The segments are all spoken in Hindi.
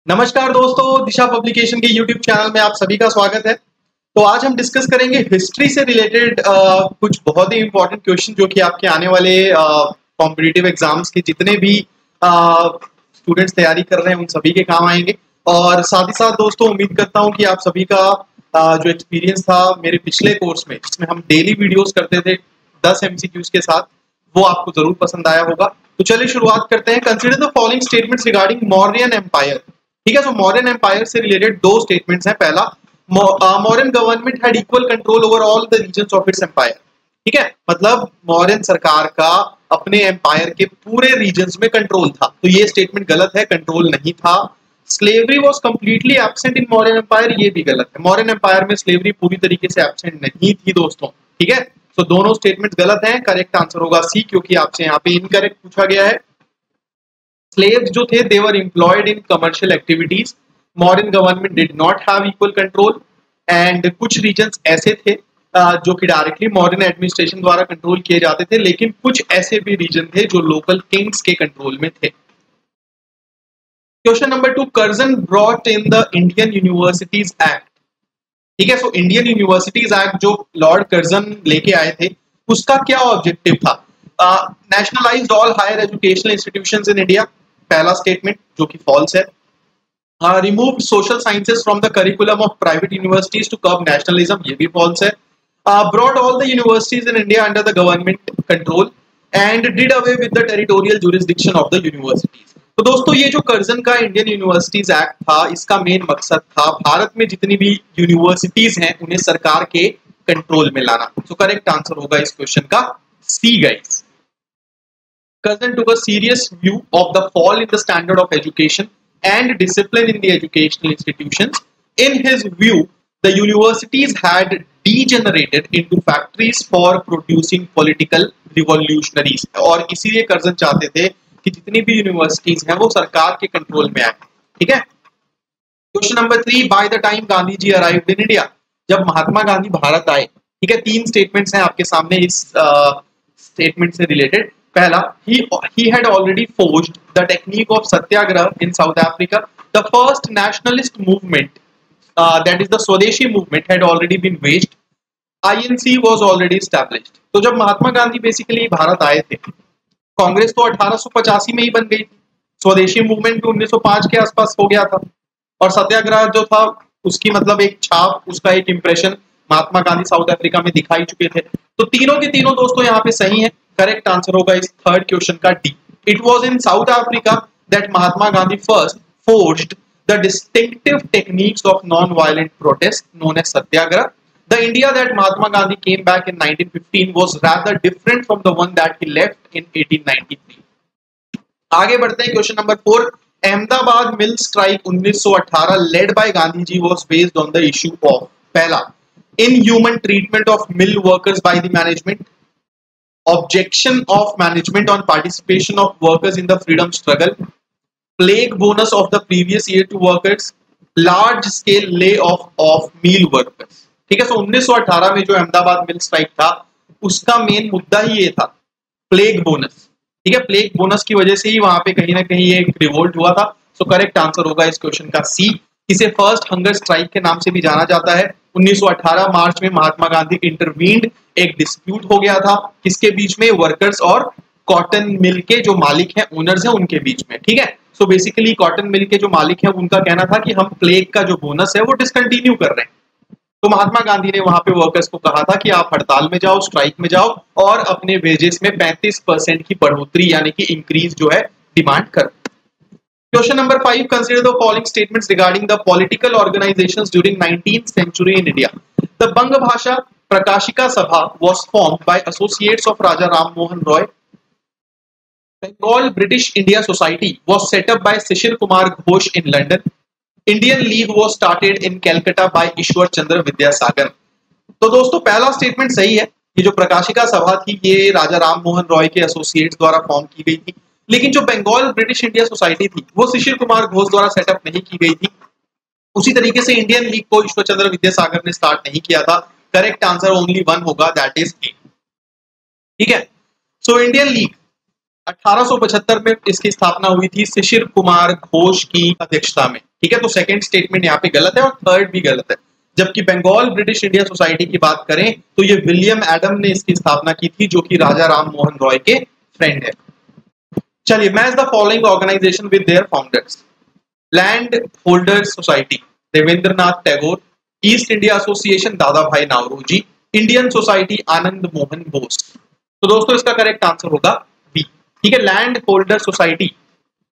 नमस्कार दोस्तों, दिशा पब्लिकेशन के यूट्यूब चैनल में आप सभी का स्वागत है। तो आज हम डिस्कस करेंगे हिस्ट्री से रिलेटेड कुछ बहुत ही इंपॉर्टेंट क्वेश्चन जो कि आपके आने वाले कॉम्पिटिटिव एग्जाम्स के जितने भी स्टूडेंट्स तैयारी कर रहे हैं उन सभी के काम आएंगे। और साथ ही साथ दोस्तों उम्मीद करता हूं कि आप सभी का जो एक्सपीरियंस था मेरे पिछले कोर्स में जिसमें हम डेली वीडियोस करते थे 10 एमसीक्यूज के साथ, वो आपको जरूर पसंद आया होगा। तो चलिए शुरुआत करते हैं। Consider the following statements regarding Mauryan empire. ठीक है, तो मौर्यन एम्पायर से रिलेटेड दो स्टेटमेंट्स हैं। पहला, Mauryan government had equal control over all the regions of its empire. ठीक है, मतलब मौर्यन सरकार का अपने एम्पायर के पूरे रीजन्स में कंट्रोल था। तो ये स्टेटमेंट गलत है, कंट्रोल नहीं था। Slavery was completely absent in Mauryan empire, ये भी गलत है। मौर्यन एम्पायर में स्लेवरी पूरी तरीके से एब्सेंट नहीं थी दोस्तों। ठीक है, तो दोनों स्टेटमेंट गलत हैं। करेक्ट आंसर होगा सी, क्योंकि आपसे यहाँ पे इनकरेक्ट पूछा गया है। स्लेव्स जो थे they were employed in commercial activities. Modern government did not have equal control. And कुछ रीजन्स ऐसे थे जो कि डायरेक्टली मॉडर्न एडमिनिस्ट्रेशन द्वारा कंट्रोल किए जाते थे, लेकिन कुछ ऐसे भी रीजन थे जो लोकल किंग्स के कंट्रोल में थे। Question number 2, Curzon brought in the Indian universities act. ठीक है, सो इंडियन यूनिवर्सिटीज एक्ट जो लॉर्ड कर्जन लेके आए थे उसका क्या ऑब्जेक्टिव था? Nationalised all higher educational institutions in India, पहला स्टेटमेंट जो कि फॉल्स है। Remove social sciences from the curriculum of private universities to curb nationalism, ये भी फॉल्स है। Brought all the universities in India under the government control and did away with the territorial jurisdiction of the universities. तो दोस्तों ये जो कर्जन का इंडियन यूनिवर्सिटीज एक्ट था, इसका मेन मकसद था भारत में जितनी भी यूनिवर्सिटीज हैं उन्हें सरकार के कंट्रोल में लाना। तो करेक्ट आंसर होगा इस क्वेश्चन का see guys. Curzon took a serious view of the fall in the standard of education and discipline in the educational institutions. In his view, the universities had degenerated into factories for producing political revolutionaries. और इसीलिए कर्जन चाहते थे कि जितनी भी यूनिवर्सिटीज हैं वो सरकार के कंट्रोल में आए। ठीक है, question number 3, by the time Gandhi ji arrived in India, जब महात्मा गांधी भारत आए। ठीक है, तीन स्टेटमेंट्स हैं आपके सामने इस स्टेटमेंट से रिलेटेड। पहला, he had already forged the technique of satyagraha in South Africa. The first nationalist movement, that is the Swadeshi movement, had already been waged. INC was already established. तो जब महात्मा गांधी बेसिकली भारत आए थे, कांग्रेस तो 1885 में ही बन गई थी, स्वदेशी मूवमेंट भी 1905 के आसपास हो गया था, और सत्याग्रह जो था उसकी मतलब एक छाप, उसका एक impression Mahatma Gandhi south Africa में दिखाई चुके थे। तो तीनों के तीनों दोस्तों यहाँ पे सही है। करेक्ट आंसर होगा इस थर्ड क्वेश्चन का D. It was in south Africa that Mahatma Gandhi first forged the distinctive techniques of non-violent protest known as satyagraha. The India that Mahatma Gandhi came back in 1915 was rather different from the one that he left in 1893. आगे बढ़ते हैं, question number 4, Ahmedabad mill strike 1918 led by Gandhi ji was based on the issue of, पहला, inhuman treatment of mill workers by the management, objection of management on participation of workers in the freedom struggle, plague bonus of the previous year to workers, large scale layoff of mill workers. ठीक है, तो 1918 में जो अहमदाबाद मिल स्ट्राइक था उसका मेन मुद्दा ही ये था, प्लेग बोनस। ठीक है, प्लेग बोनस की वजह से ही वहां पे कहीं ना कहीं एक रिवोल्ट हुआ था। सो करेक्ट आंसर होगा इस क्वेश्चन का सी। इसे फर्स्ट हंगर स्ट्राइक के नाम से भी जाना जाता है। 1918 मार्च में महात्मा गांधी इंटरवीन्ड, एक डिस्प्यूट हो गया था किसके बीच में, वर्कर्स और कॉटन मिल के जो मालिक हैं, ओनर्स हैं, उनके बीच में। ठीक है, सो बेसिकली कॉटन मिल के जो मालिक हैं उनका कहना था कि हम प्लेग का जो बोनस है वो डिसकंटिन्यू कर रहे हैं। तो महात्मा गांधी ने वहां पे वर्कर्स को कहा था कि आप हड़ताल में जाओ, स्ट्राइक में जाओ और अपने वेजेस में 35% की बढ़ोतरी यानी कि इंक्रीज जो है डिमांड करो। Question number 5, consider the following statements regarding the political organisations during 19th century in India. The Banga Bhasha प्रकाशिका सभा was formed by associates of Raja Ram Mohan Roy. Bengal British India Society was set up by Shishir Kumar Ghosh in London. Indian League was started in Calcutta by Ishwar Chandra Vidyasagar. तो दोस्तों पहला स्टेटमेंट सही है। ये जो प्रकाशिका सभा थी ये राजा राम मोहन रॉय के एसोसिएट्स द्वारा फॉर्म की गई थी, लेकिन जो बंगाल ब्रिटिश इंडिया सोसाइटी थी वो शिशिर कुमार घोष द्वारा सेटअप नहीं की गई थी। उसी तरीके से इंडियन लीग को ईश्वर चंद्र विद्यासागर ने स्टार्ट नहीं किया था। करेक्ट आंसर ओनली वन होगा, दैट इज ए। ठीक है, सो इंडियन लीग 1875 में इसकी स्थापना हुई थी शिशिर कुमार घोष की अध्यक्षता में। ठीक है, तो सेकंड स्टेटमेंट यहाँ पे गलत है और थर्ड भी गलत है। जबकि बंगाल ब्रिटिश इंडिया सोसाइटी की बात करें तो ये विलियम एडम ने इसकी स्थापना की थी, जो कि राजा राम मोहन रॉय के फ्रेंड है। चलिए, match the following organisation with their founders. Landholders society Debendranath Tagore, East India association Dadabhai Naoroji, Indian society Anand Mohan Bose. तो दोस्तों इसका करेक्ट आंसर होगा बी। ठीक है, लैंड होल्डर सोसाइटी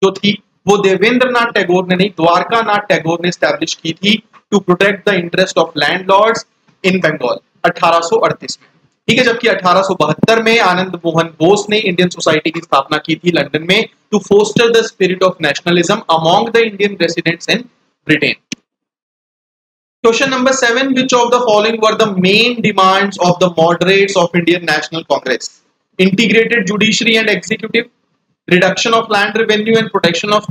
जो थी वो देवेंद्रनाथ टैगोर ने नहीं, द्वारकानाथ टैगोर ने स्टैब्लिश की थी to protect the interest of landlords in Bengal 1838 में। ठीक है, जबकि 1872 में आनंद मोहन बोस ने इंडियन सोसाइटी की स्थापना की थी लंदन में to foster the spirit of nationalism among the Indian residents in Britain. Question number 7. Which of the following were the main demands of the moderates of Indian National Congress? Integrated judiciary and executive, reduction of land revenue and protection of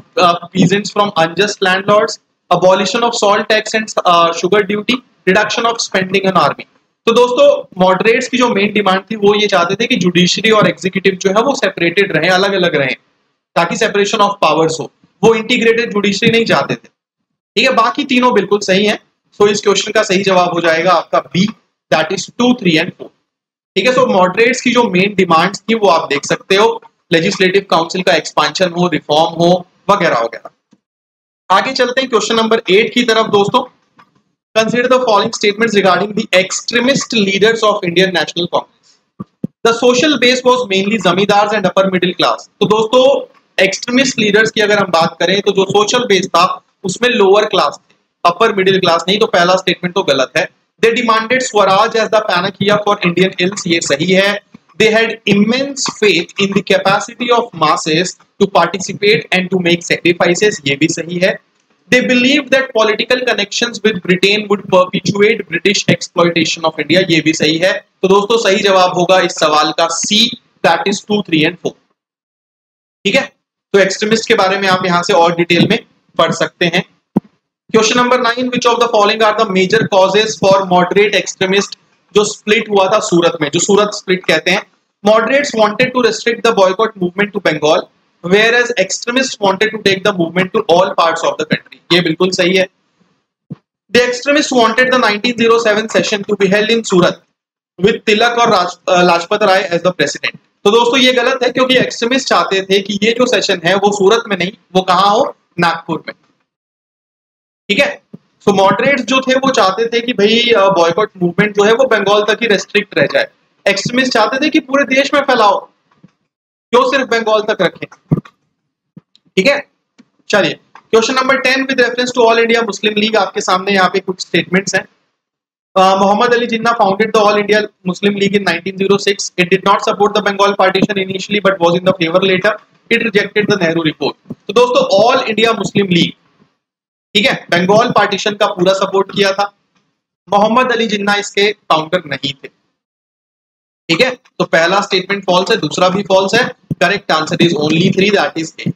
peasants from unjust landlords, abolition of salt tax and sugar duty, reduction of spending on army. तो दोस्तों मॉडरेट्स की जो मेन डिमांड थी वो ये चाहते थे कि जुडिशरी और एग्जीक्यूटिव जो है वो सेपरेटेड रहे, अलग अलग रहे, ताकि सेपरेशन ऑफ पावर्स हो। वो इंटीग्रेटेड जुडिशरी नहीं चाहते थे। ठीक है, बाकी तीनों बिल्कुल सही हैं। तो इस क्वेश्चन का सही जवाब हो जाएगा आपका बी, दैट इज 2, 3 एंड 4। ठीक है, सो मॉडरेट्स की जो मेन डिमांड्स थी वो आप देख सकते हो, लेजिस्लेटिव काउंसिल का एक्सपांशन हो, रिफॉर्म हो, वगैरह वगैरह। आगे चलते हैं क्वेश्चन नंबर 8 की तरफ दोस्तों। Consider the following statements regarding the extremist leaders of Indian national Congress. The social base was mainly zamindars and upper middle class. तो दोस्तों एक्सट्रीमिस्ट लीडर्स की अगर हम बात करें तो जो सोशल बेस था उसमें लोअर क्लास थे, अपर मिडिल क्लास नहीं। तो पहला स्टेटमेंट तो गलत है। They demanded swaraj as the panacea for Indian ills, ये सही है। They had immense faith in the capacity of masses to participate and to make sacrifices, ये भी सही है। They believe that political connections with Britain would perpetuate British exploitation of India, ये भी सही है। तो दोस्तों सही जवाब होगा इस सवाल का सी, दैट इज 2, 3 एंड 4। ठीक है, तो एक्सट्रीमिस्ट के बारे में आप यहां से और डिटेल में पढ़ सकते हैं। Question number 9, which of the following are the major causes for moderate extremist, जो स्प्लिट हुआ था सूरत में, जो सूरत स्प्लिट कहते हैं। Moderates wanted to restrict the boycott movement to Bengal, whereas extremists wanted to take the movement to all parts of the country, ये बिल्कुल सही है। The extremists wanted the 1907 session to be held in Surat with Tilak और Lajpat Rai as the president। तो दोस्तों ये गलत है, क्योंकि एक्सट्रीमिस्ट चाहते थे कि ये जो सेशन है वो सूरत में नहीं, वो कहाँ हो, नागपुर में। ठीक है, सो मॉडरेट्स जो थे वो चाहते थे कि भाई बॉयकॉट मूवमेंट जो है वो बंगाल तक ही रेस्ट्रिक्ट रह जाए। एक्सट्रीमिस्ट चाहते थे कि पूरे देश में फैलाओ, क्यों सिर्फ बंगाल तक रखें। ठीक है, चलिए question number 10, with reference to all India Muslim League, आपके सामने यहाँ पे कुछ स्टेटमेंट्स हैं। Mohammad Ali Jinnah founded the all India Muslim League in 1906। It did not support the Bengal partition initially but was in the favour later. It rejected the Nehru report. तो दोस्तों ऑल इंडिया मुस्लिम लीग, ठीक है, बंगाल पार्टीशन का पूरा सपोर्ट किया था। मोहम्मद अली जिन्ना इसके फाउंडर नहीं थे। ठीक है, तो पहला स्टेटमेंट फॉल्स है, दूसरा भी फॉल्स है। Correct answer is only 3, that is A.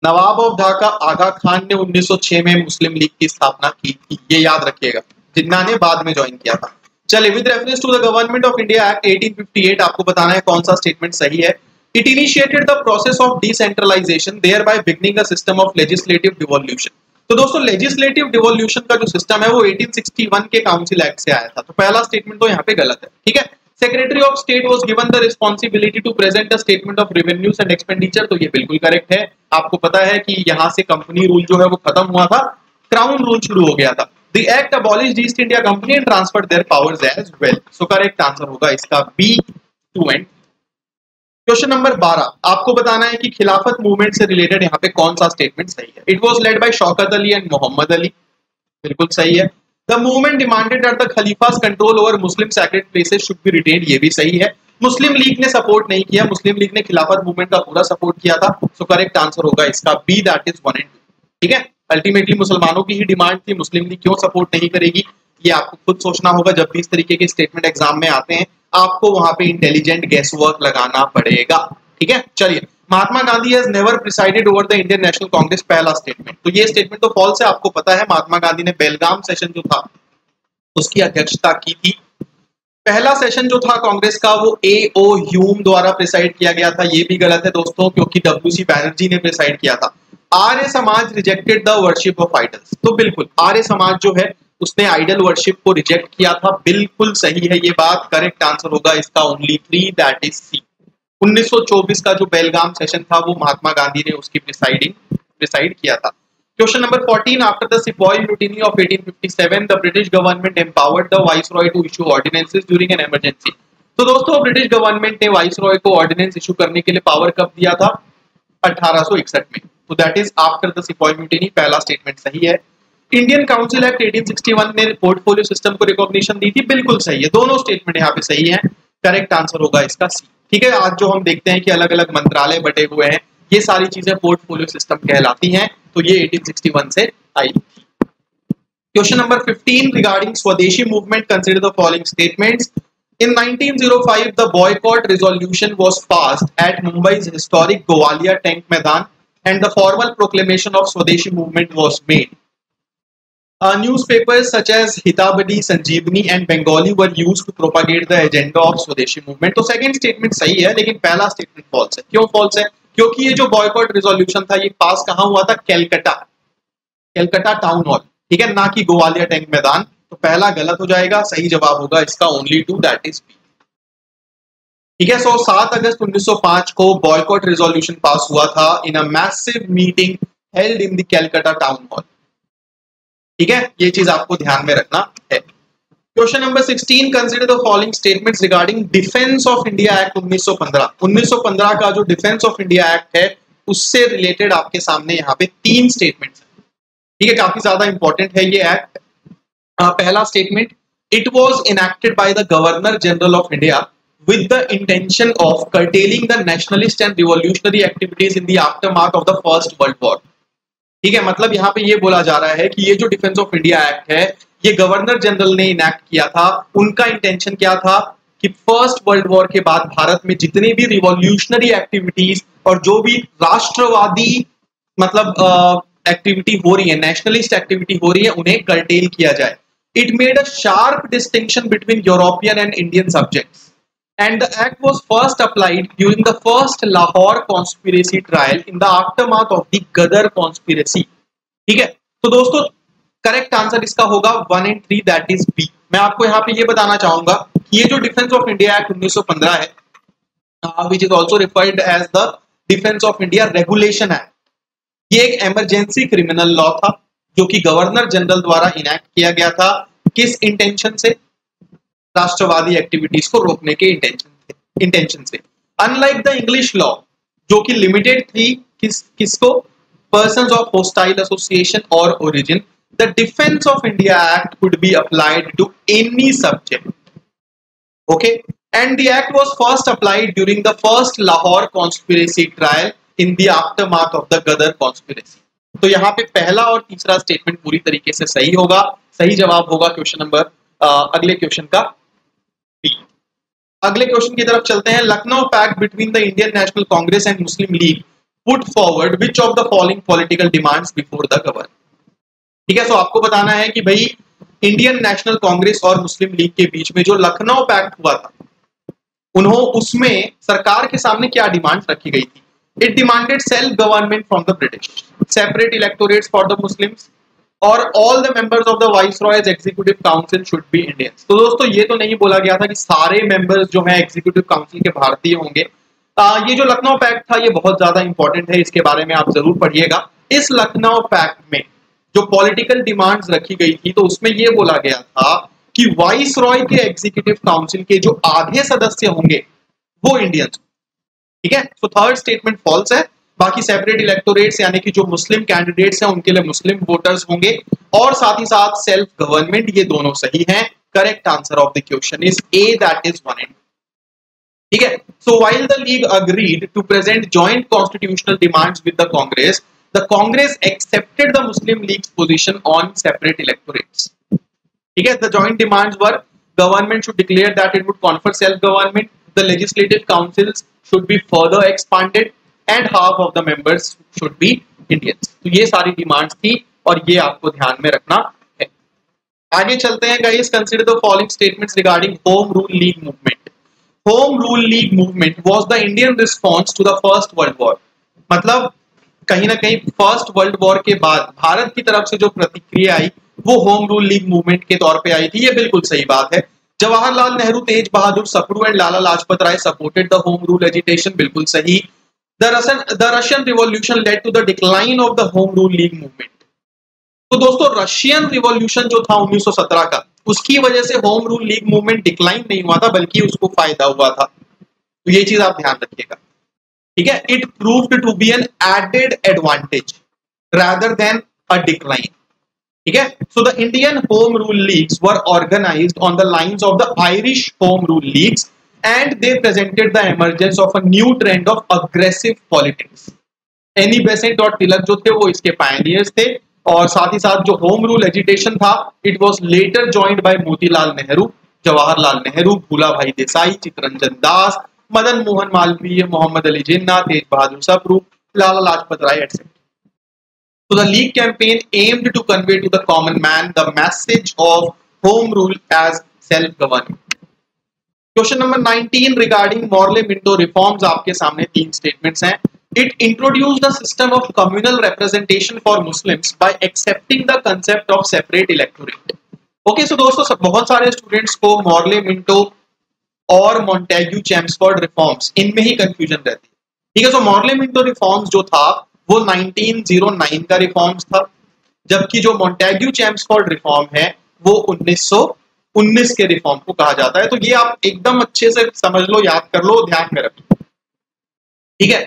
Nawab of Dhaka Aga Khan ने 1906 में मुस्लिम लीग की स्थापना की थी, ये याद रखिएगा। जिन्ना ने बाद में ज्वाइन किया था। चलिए, with reference to the government of India act 1858, आपको बताना है कौन सा स्टेटमेंट सही है। It initiated the process of decentralisation thereby beginning a system of legislative devolution. तो दोस्तों लेजिस्लेटिव डिवोल्यूशन का जो सिस्टम है वो 1861 के काउंसिल एक्ट से आया था। तो पहला स्टेटमेंट तो यहाँ पे गलत है। ठीक है, secretary of state was given the responsibility to present a statement of revenues and expenditure, तो ये बिल्कुल करेक्ट है। आपको पता है कि यहाँ से कंपनी रूल जो है वो खत्म हुआ था, क्राउन रूल शुरू हो गया था। The act abolished East India company and transferred their powers as well. So correct answer होगा इसका बी, 2 एंड। क्वेश्चन नंबर 12, आपको बताना है कि खिलाफत मूवमेंट से रिलेटेड यहाँ पे कौन सा स्टेटमेंट सही है। It was led by Shaukat Ali and Mohammad Ali, बिल्कुल सही है। The movement demanded that the खलीफास control over Muslim sacred places should be retained, ये भी सही है। मुस्लिम लीग ने सपोर्ट नहीं किया, मुस्लिम लीग ने खिलाफत मूवमेंट का पूरा सपोर्ट किया था। सो करेक्ट आंसर होगा इसका बी, दैट इज 1 एंड 2। ठीक है, अल्टीमेटली मुसलमानों की ही डिमांड थी, मुस्लिम लीग क्यों सपोर्ट नहीं करेगी, ये आपको खुद सोचना होगा। जब भी इस तरीके के स्टेटमेंट एग्जाम में आते हैं आपको वहां पे इंटेलिजेंट गेस वर्क लगाना पड़ेगा। ठीक है, चलिए, Mahatma Gandhi has never presided over the Indian national Congress, पहला स्टेटमेंट। तो ये स्टेटमेंट तो फॉल्स है। आपको पता है महात्मा गांधी ने बेलगाम सेशन जो था उसकी अध्यक्षता की थी। पहला सेशन जो था कांग्रेस का वो A.O. ह्यूम द्वारा प्रिसाइड किया गया था, ये भी गलत है दोस्तों, क्योंकि W.C. बैनर्जी ने प्रिसाइड किया था। Arya Samaj rejected the worship of idols. तो बिल्कुल आर्य समाज जो है उसने आइडल वर्शिप को रिजेक्ट किया था, बिल्कुल सही है ये बात। करेक्ट आंसर होगा इसका ओनली 3, दैट इज सी। 1924 का जो बेलगाम सेशन था वो महात्मा गांधी ने उसकी प्रिसाइड किया था। Question number 14, after the sepoy mutiny of 1857 the British government empowered the viceroy to issue ordinances during an emergency. तो दोस्तों ब्रिटिश गवर्नमेंट ने वाइसरॉय को ऑर्डिनेंस इशू करने के लिए पावर कब दिया था? 1861 में। तो that is after the sepoy mutiny, पहला स्टेटमेंट सही है। इंडियन काउंसिल एक्ट 1861 ने पोर्टफोलियो सिस्टम को रिकॉग्निशन दी थी, बिल्कुल सही है, दोनों स्टेटमेंट यहाँ पे सही है। करेक्ट आंसर होगा इसका सी। ठीक है, आज जो हम देखते हैं कि अलग अलग मंत्रालय बटे हुए हैं, ये सारी चीजें पोर्टफोलियो सिस्टम कहलाती हैं, तो ये 1861 से आई थी। क्वेश्चन नंबर 15 रिगार्डिंग स्वदेशी movement, consider the following statements. In 1905, the boycott resolution was passed at Mumbai's historic Gowalia Tank Maidan, and the formal proclamation of Swadeshi movement was made. Newspapers such as Hitabadi, Sanjeevani, and Bengali were used to propagate the agenda of Swadeshi movement. तो second statement सही है, लेकिन पहला statement false है। क्यों false है? क्योंकि ये जो boycott resolution था, ये पास कहाँ हुआ था? कैलकाटा टाउन हॉल, ठीक है, ना कि गोवालिया टैंक मैदान। तो पहला गलत हो जाएगा, सही जवाब होगा इसका ओनली 2, दैट इज बी। ठीक है, सो 7 अगस्त 1905 को बॉयकॉट रेजोल्यूशन पास हुआ था in a massive meeting held in the Calcutta town hall. ठीक है, ये चीज आपको ध्यान में रखना है। Question number 16, consider the following statements regarding defence of India act 1915। 1915 का जो डिफेंस ऑफ इंडिया एक्ट है उससे रिलेटेड आपके सामने यहाँ पे 3 स्टेटमेंट्स हैं। ठीक है, काफी ज्यादा इंपॉर्टेंट है ये एक्ट। पहला statement, it was enacted by the governor general of India with the intention of curtailing the nationalist and revolutionary activities in the aftermath of the First World War। ठीक है, मतलब यहाँ पे ये बोला जा रहा है कि ये जो डिफेंस ऑफ इंडिया एक्ट है ये गवर्नर जनरल ने इनैक्ट किया था। उनका इंटेंशन क्या था कि फर्स्ट वर्ल्ड वॉर के बाद भारत में जितने भी रिवॉल्यूशनरी एक्टिविटीज और जो भी राष्ट्रवादी मतलब एक्टिविटी हो रही है, नेशनलिस्ट एक्टिविटी हो रही है, उन्हें कर्टेल किया जाए। It made a sharp distinction between European and Indian subjects and the act was first applied during the first Lahore conspiracy trial in the aftermath of the Ghadar conspiracy। ठीक है, तो दोस्तों करेक्ट आंसर इसका होगा 1 and 3, दैट इज बी। मैं आपको यहाँ पे ये बताना चाहूंगा कि ये जो डिफेंस ऑफ इंडिया एक्ट 1915 है, which is also referred as the defence of India regulation act, ये एक इमरजेंसी क्रिमिनल लॉ था जो कि गवर्नर जनरल द्वारा इनैक्ट किया गया था। किस इंटेंशन से? राष्ट्रवादी एक्टिविटीज को रोकने के इंटेंशन से। अनलाइक द इंग्लिश लॉ जो कि लिमिटेड थी किसको? पर्सन्स ऑफ होस्टाइल एसोसिएशन और origin, the defence of India act could be applied to any subject. Okay, and the act was first applied during the first Lahore conspiracy trial in the aftermath of the Ghadar conspiracy. तो यहाँ पे पहला और तीसरा स्टेटमेंट पूरी तरीके से सही होगा। सही जवाब होगा क्वेश्चन नंबर अगले क्वेश्चन का बी। अगले क्वेश्चन की तरफ चलते हैं। Lucknow pact between the Indian national Congress and Muslim League put forward which of the following political demands before the governor. ठीक है, सो आपको बताना है कि भाई इंडियन नेशनल कांग्रेस और मुस्लिम लीग के बीच में जो लखनऊ पैक्ट हुआ था, उसमें सरकार के सामने क्या डिमांड्स रखी गई थी? It demanded self government from the British, separate electorates for the Muslims, और all the members of the viceroy's executive council should be Indians. तो दोस्तों ये तो नहीं बोला गया था कि सारे मेंबर्स जो हैं एग्जीक्यूटिव काउंसिल के भारतीय होंगे। ये जो लखनऊ पैक्ट था ये बहुत ज्यादा इंपॉर्टेंट है, इसके बारे में आप जरूर पढ़िएगा। इस लखनऊ पैक्ट में जो पॉलिटिकल डिमांड्स रखी गई थी तो उसमें ये बोला गया था कि वाइसरॉय के एग्जीक्यूटिव काउंसिल के जो आधे सदस्य होंगे वो इंडियंस। ठीक है, तो थर्ड स्टेटमेंट फॉल्स है। बाकी सेपरेट इलेक्टोरेट्स यानी कि जो मुस्लिम कैंडिडेट्स हैं उनके लिए मुस्लिम वोटर्स होंगे, और साथ ही साथ सेल्फ गवर्नमेंट, ये दोनों सही हैं। Correct answer of the question is A, that is 1 and 2। ठीक है, so while the league agreed to present joint constitutional demands with the Congress accepted the Muslim league's position on separate electorates. ठीक है, the joint demands were government should declare that it would confer self government, the legislative councils should be further expanded and half of the members should be Indians। तो ये सारी डिमांड्स थी और ये आपको ध्यान में रखना है। आगे चलते हैं guys. Consider the following statements regarding home rule league movement. Home rule league movement was the Indian response to the first world war. मतलब कहीं ना कहीं फर्स्ट वर्ल्ड वॉर के बाद भारत की तरफ से जो प्रतिक्रिया आई वो होम रूल लीग मूवमेंट के तौर पे आई थी। ये बिल्कुल सही बात है। Jawaharlal Nehru, Tej Bahadur Sapru and Lala Lajpat Rai supported the home rule agitation, बिल्कुल सही। The Russian revolution led to the decline of the home rule league movement. तो दोस्तों रशियन रिवॉल्यूशन जो था 1917 का, उसकी वजह से home rule league movement decline नहीं हुआ था बल्कि उसको फायदा हुआ था। तो ये चीज आप ध्यान रखिएगा, ठीक है। It proved to be an added advantage rather than a decline, ठीक है। So the Indian home rule leagues were organized on the lines of the Irish home rule leagues and they presented the emergence of a new trend of aggressive politics. Annie Besant और तिलक जो थे वो इसके पायनियर्स थे और साथ ही साथ जो होम रूल एजिटेशन था it was later joined by Motilal Nehru, Jawaharlal Nehru, भूला भाई देसाई, चित्तरंजन दास, मदन मोहन मालवीय, मोहम्मद अली जिन्ना, तेज बहादुर सप्रू, लाला लाजपत राय etcetera. So the League campaign aimed to convey to the common man the message of home rule as self-governing. Question number 19 regarding Morley-Minto reforms, आपके सामने तीन statements हैं. It introduced a system of communal representation for Muslims by accepting the concept of separate electorate. Okay, so दोस्तों बहुत सारे students को Morley-Minto और Montagu Chelmsford reforms इनमें ही confusion रहती है, ठीक है। So Morley-Minto reforms जो था वो 1909 का रिफॉर्म्स था, जबकि जो मोंटेग्यू चैम्सफोर्ड रिफॉर्म है वो 1919 के रिफॉर्म को कहा जाता है। तो ये आप एकदम अच्छे से समझ लो, याद कर लो, ध्यान में रखो, ठीक है।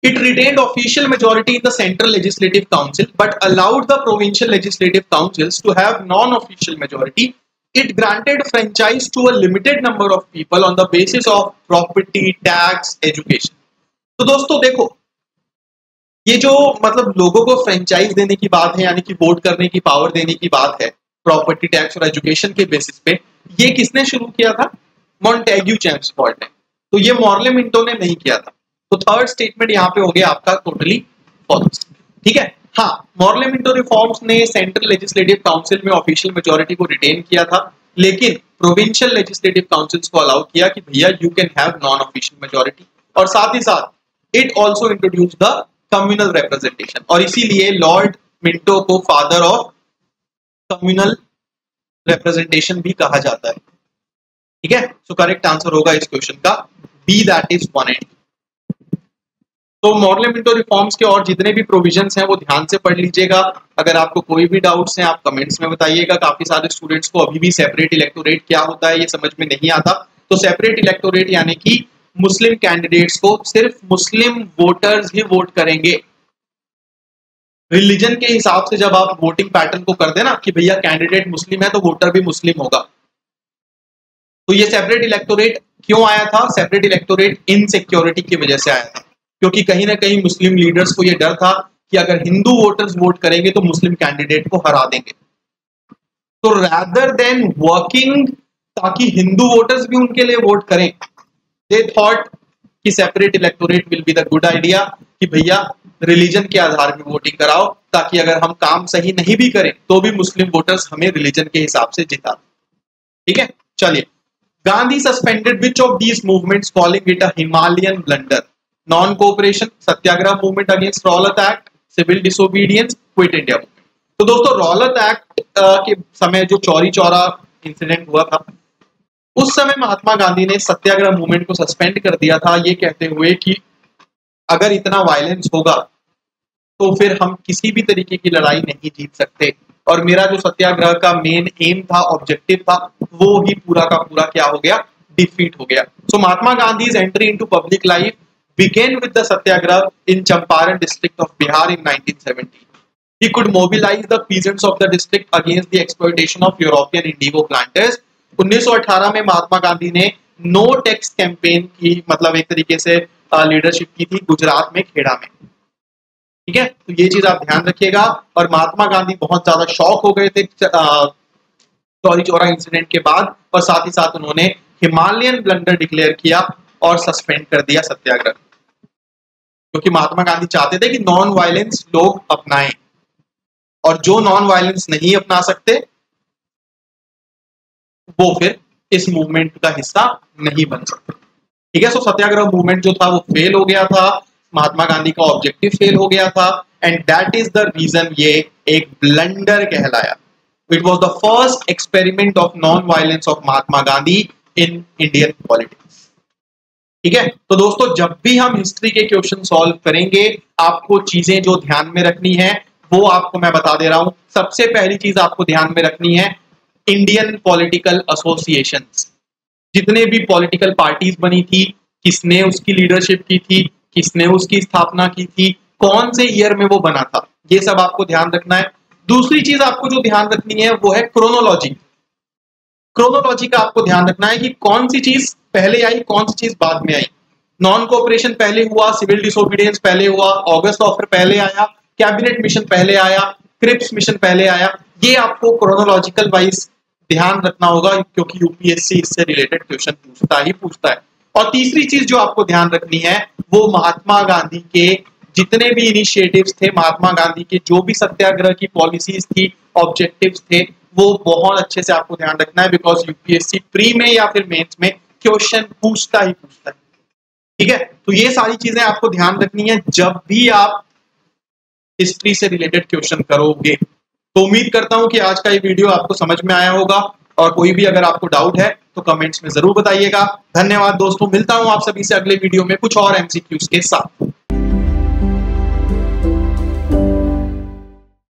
It retained official majority in the central legislative council but allowed the provincial legislative councils to have non-official majority. It granted franchise to a limited number of people on the basis of property, tax, education. तो दोस्तों देखो, ये जो मतलब लोगों को फ्रेंचाइज देने की बात है, यानी कि वोट करने की पावर देने की बात है प्रॉपर्टी टैक्स और एजुकेशन के बेसिस पे, ये किसने शुरू किया था? मोंटेग्यू चैम्सफोर्ड ने। तो ये मॉर्ले-मिंटो ने नहीं किया था। तो थर्ड स्टेटमेंट यहाँ पे हो गया आपका टोटली फॉल्स, ठीक है। हाँ, मॉर्ले-मिंटो रिफॉर्म्स ने सेंट्रल लेजिस्लेटिव काउंसिल में ऑफिशियल मेजोरिटी को रिटेन किया था, लेकिन प्रोविंशियल लेजिस्लेटिव काउंसिल्स को अलाउ किया कि भैया you can have non official majority. और साथ ही साथ it also introduce the communal representation, और इसीलिए लॉर्ड मिंटो को फादर ऑफ कम्युनल रिप्रेजेंटेशन भी कहा जाता है, ठीक है। सो करेक्ट आंसर होगा इस क्वेश्चन का बी, दैट इज 180। तो मॉर्ले-मिंटो रिफॉर्म्स के और जितने भी प्रोविजंस हैं वो ध्यान से पढ़ लीजिएगा। अगर आपको कोई भी डाउट्स हैं आप कमेंट्स में बताइएगा। काफी सारे स्टूडेंट्स को अभी भी सेपरेट इलेक्टोरेट क्या होता है ये समझ में नहीं आता। तो सेपरेट इलेक्टोरेट यानी कि मुस्लिम कैंडिडेट्स को सिर्फ मुस्लिम वोटर्स ही वोट करेंगे। रिलीजन के हिसाब से जब आप वोटिंग पैटर्न को कर देना कि भैया कैंडिडेट मुस्लिम है तो वोटर भी मुस्लिम होगा। तो ये सेपरेट इलेक्टोरेट क्यों आया था? सेपरेट इलेक्टोरेट इनसिक्योरिटी की वजह से आया था, क्योंकि कहीं ना कहीं मुस्लिम लीडर्स को यह डर था कि अगर हिंदू वोटर्स वोट करेंगे तो मुस्लिम कैंडिडेट को हरा देंगे। तो रैदर देन वर्किंग ताकि हिंदू वोटर्स भी उनके लिए वोट करें, they thought कि separate electorate will be the good idea, कि भैया रिलीजन के आधार पर वोटिंग कराओ ताकि अगर हम काम सही नहीं भी करें तो भी मुस्लिम वोटर्स हमें रिलीजन के हिसाब से जिता, ठीक है। चलिए, Gandhi suspended which of these movements calling it a Himalayan blunder? Non cooperation, satyagraha movement against Rowlatt act, civil disobedience, quit India movement. तो दोस्तों रॉलत एक्ट के समय जो चौरी चौरा इंसिडेंट हुआ था उस समय महात्मा गांधी ने सत्याग्रह मूवमेंट को सस्पेंड कर दिया था, ये कहते हुए कि अगर इतना वायलेंस होगा तो फिर हम किसी भी तरीके की लड़ाई नहीं जीत सकते, और मेरा जो सत्याग्रह का मेन एम था, ऑब्जेक्टिव था, वो ही पूरा का पूरा क्या हो गया? डिफीट हो गया। सो महात्मा Gandhi's entry into public life began with the satyagraha in Champaran district of Bihar in 1917. He could mobilize the peasants of the district against the exploitation of European indigo planters. 1918 में महात्मा गांधी ने नो टैक्स कैंपेन की, मतलब एक तरीके से लीडरशिप की थी गुजरात में, खेड़ा में, ठीक है। तो ये चीज आप ध्यान रखिएगा। और महात्मा गांधी बहुत ज्यादा शॉक हो गए थे चौरी चौरा इंसिडेंट के बाद, और साथ ही साथ उन्होंने हिमालयन ब्लंडर डिक्लेयर किया और सस्पेंड कर दिया सत्याग्रह, क्योंकि महात्मा गांधी चाहते थे कि नॉन वायलेंस लोग अपनाएं, और जो नॉन वायलेंस नहीं अपना सकते वो फिर इस मूवमेंट का हिस्सा नहीं बन सकते, ठीक है। सो सत्याग्रह मूवमेंट जो था वो फेल हो गया था। महात्मा गांधी का ऑब्जेक्टिव फेल हो गया था and that is the reason ये एक ब्लंडर कहलाया। It was the first experiment of non violence of Mahatma Gandhi in Indian politics. ठीक है, तो दोस्तों जब भी हम हिस्ट्री के क्वेश्चन सॉल्व करेंगे आपको चीजें जो ध्यान में रखनी है वो आपको मैं बता दे रहा हूं। सबसे पहली चीज आपको ध्यान में रखनी है इंडियन पॉलिटिकल एसोसिएशंस, जितने भी पॉलिटिकल पार्टीज बनी थी, किसने उसकी लीडरशिप की थी, किसने उसकी स्थापना की थी, कौन से ईयर में वो बना था, ये सब आपको ध्यान रखना है। दूसरी चीज आपको जो ध्यान रखनी है वो है क्रोनोलॉजी। क्रोनोलॉजी का आपको ध्यान रखना है कि कौन सी चीज पहले आई, कौन सी चीज बाद में आई। नॉन कोऑपरेशन पहले हुआ, सिविल डिसोबीडियंस पहले हुआ, ऑगस्ट ऑफर पहले आया, कैबिनेट मिशन पहले आया, क्रिप्स मिशन पहले आया। ये आपको क्रोनोलॉजिकल वाइज ध्यान रखना होगा क्योंकि यूपीएससी इससे रिलेटेड क्वेश्चन पूछता है। और तीसरी चीज जो आपको ध्यान रखनी है वो महात्मा गांधी के जितने भी इनिशिएटिव्स थे, महात्मा गांधी के जो भी सत्याग्रह की पॉलिसीज थी, ऑब्जेक्टिव्स थे, वो बहुत अच्छे से आपको ध्यान रखना है बिकॉज यूपीएससी प्री में या फिर मेंस में क्वेश्चन पूछता ही पूछता है। ठीक है, तो ये सारी चीजें आपको ध्यान रखनी है जब भी आप हिस्ट्री से रिलेटेड क्वेश्चन करोगे। तो उम्मीद करता हूं कि आज का ये वीडियो आपको समझ में आया होगा और कोई भी अगर आपको डाउट है तो कमेंट्स में जरूर बताइएगा। धन्यवाद दोस्तों, मिलता हूं आप सभी से अगले वीडियो में कुछ और एमसीक्यूज के साथ।